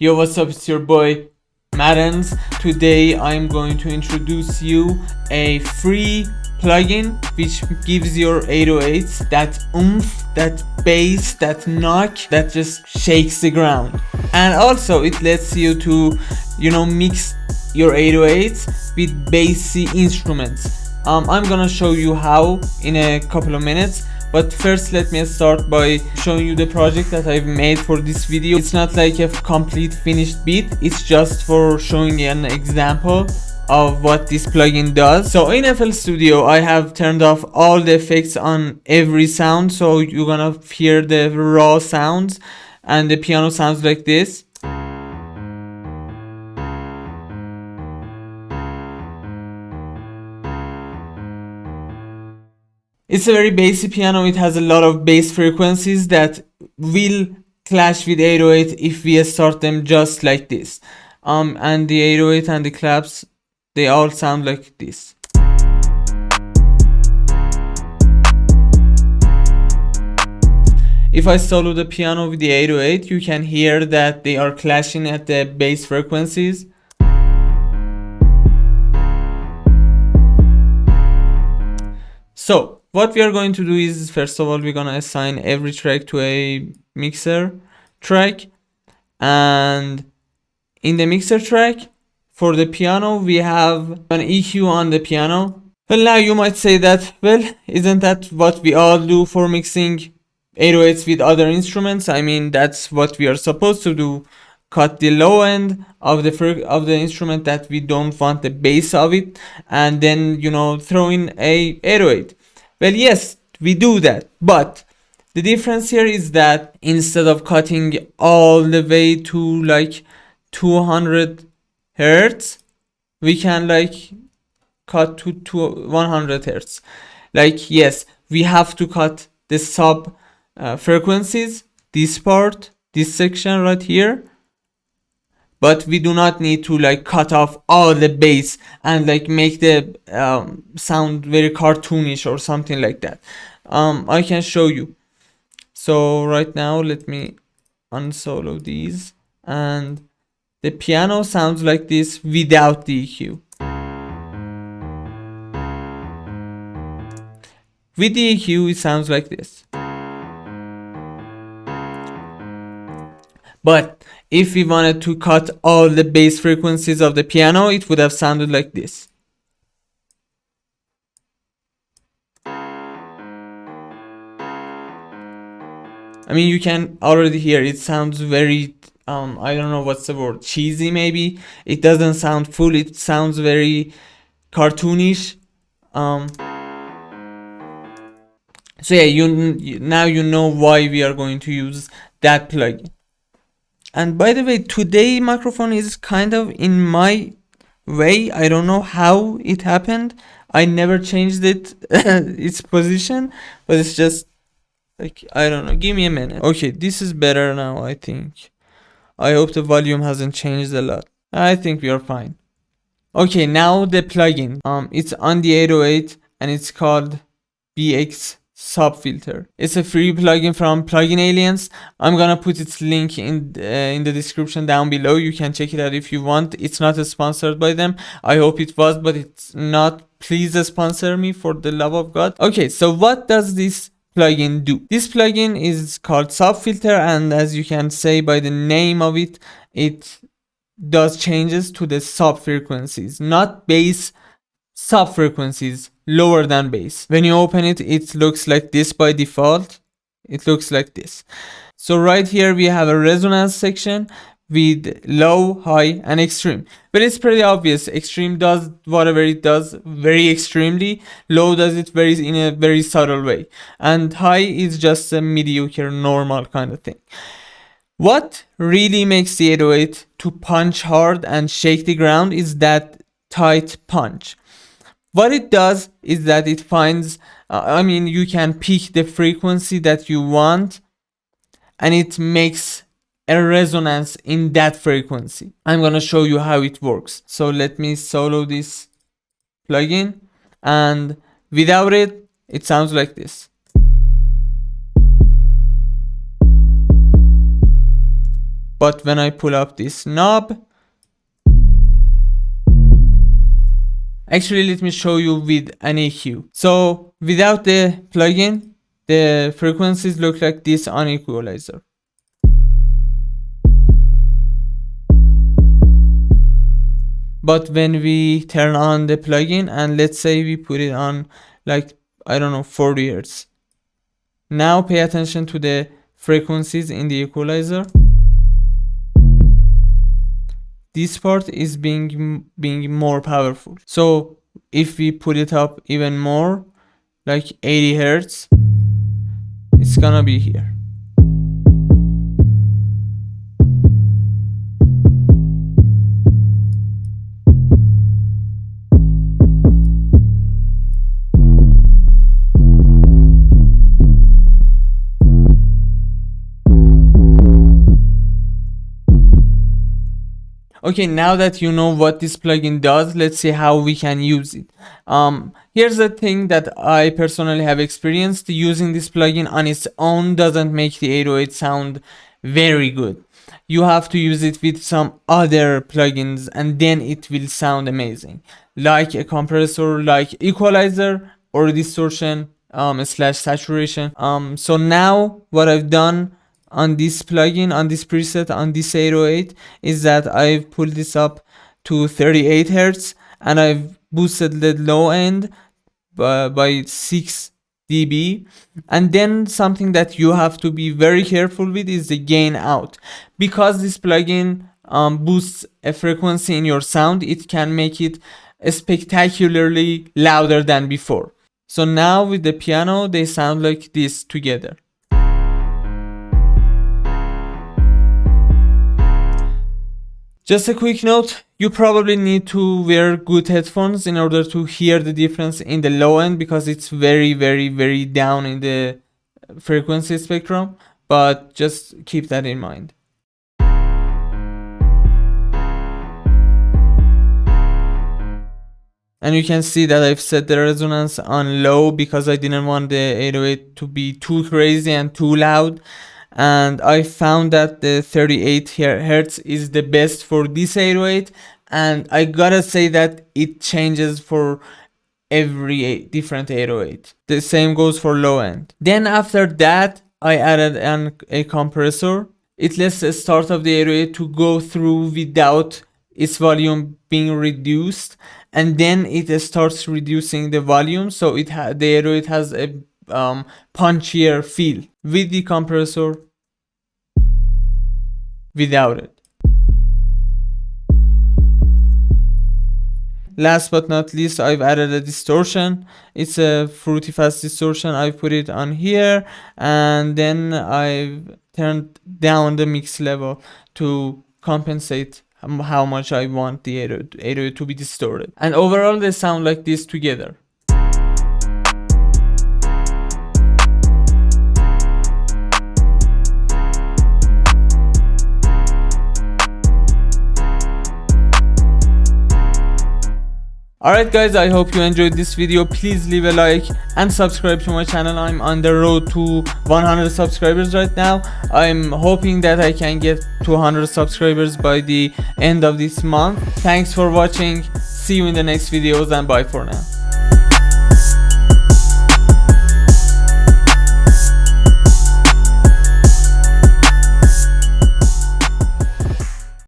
Yo, what's up? It's your boy Maddens. Today I'm going to introduce you a free plugin which gives your 808s that oomph, that bass, that knock that just shakes the ground. And also it lets you to, mix your 808s with bassy instruments. I'm gonna show you how in a couple of minutes. But first let me start by showing you the project that I've made for this video. It's not like a complete finished beat, it's just for showing you an example of what this plugin does. So in FL Studio I have turned off all the effects on every sound, so you're gonna hear the raw sounds and the piano sounds like this. It's a very bassy piano. It has a lot of bass frequencies that will clash with 808 if we start them just like this. And the 808 and the claps, they all sound like this. If I solo the piano with the 808, you can hear that they are clashing at the bass frequencies. So what we are going to do is, first of all, we're gonna assign every track to a mixer track, and in the mixer track for the piano we have an EQ on the piano. Well, now you might say that, well, isn't that what we all do for mixing 808s with other instruments? I mean, that's what we are supposed to do, cut the low end of the instrument that we don't want the bass of it, and then throw in a 808. Well, yes, we do that, but the difference here is that instead of cutting all the way to like 200 hertz, we can like cut to 100 hertz. Like, yes, we have to cut the sub frequencies, this part, this section right here, but we do not need to like cut off all the bass and like make the sound very cartoonish or something like that. I can show you. So right now let me unsolo these, and the piano sounds like this without the EQ. With the EQ it sounds like this. But if we wanted to cut all the bass frequencies of the piano, it would have sounded like this. I mean, you can already hear it sounds very, I don't know what's the word, cheesy maybe. It doesn't sound full, it sounds very cartoonish. So yeah, now you know why we are going to use that plugin. And by the way, today microphone is kind of in my way. I don't know how it happened. I never changed it its position, but it's just like, I don't know. Give me a minute. Okay, this is better now, I think. I hope the volume hasn't changed a lot. I think we are fine. Okay, now the plugin. It's on the 808 and it's called BX Subfilter. It's a free plugin from Plugin Aliens. I'm gonna put its link in the description down below. You can check it out if you want. It's not sponsored by them. I hope it was, but it's not. Please sponsor me, for the love of God. Okay, so what does this plugin do? This plugin is called Subfilter, and as you can say by the name of it, it does changes to the sub frequencies, not bass, sub frequencies, lower than bass. When you open it, it looks like this by default. It looks like this. So right here we have a resonance section with low, high, and extreme. But it's pretty obvious. Extreme does whatever it does very extremely. Low does it in a very subtle way. And high is just a mediocre, normal kind of thing. What really makes the 808 to punch hard and shake the ground is that tight punch. What it does is that it finds, you can pick the frequency that you want and it makes a resonance in that frequency. I'm gonna show you how it works. So let me solo this plugin, and without it, it sounds like this. But when I pull up this knob, actually let me show you with an EQ. So without the plugin, the frequencies look like this on equalizer. But when we turn on the plugin and let's say we put it on like, I don't know, 40 Hz. Now pay attention to the frequencies in the equalizer. This part is being more powerful. So if we put it up even more, like 80 Hz, it's gonna be here. Okay, now that you know what this plugin does, let's see how we can use it. Here's the thing that I personally have experienced. Using this plugin on its own doesn't make the 808 sound very good. You have to use it with some other plugins and then it will sound amazing. Like a compressor, like equalizer or distortion slash saturation. So now what I've done on this plugin, on this preset, on this 808 is that I've pulled this up to 38 Hz and I've boosted the low end by 6 dB. And then something that you have to be very careful with is the gain out. Because this plugin boosts a frequency in your sound, it can make it spectacularly louder than before. So now with the piano, they sound like this together. Just a quick note, you probably need to wear good headphones in order to hear the difference in the low end because it's very, very, very down in the frequency spectrum, but just keep that in mind. And you can see that I've set the resonance on low because I didn't want the 808 to be too crazy and too loud. And I found that the 38 Hz is the best for this 808, and I gotta say that it changes for every different 808. The same goes for low end. Then after that I added a compressor. It lets the start of the 808 to go through without its volume being reduced, and then it starts reducing the volume, so the 808 has a punchier feel with the compressor, without it. Last but not least, I've added a distortion. It's a fruity fast distortion. I put it on here and then I've turned down the mix level to compensate how much I want the 808 to be distorted. And overall they sound like this together. Alright guys, I hope you enjoyed this video. Please leave a like and subscribe to my channel. I'm on the road to 100 subscribers right now. I'm hoping that I can get to 100 subscribers by the end of this month. Thanks for watching. See you in the next videos and bye for now.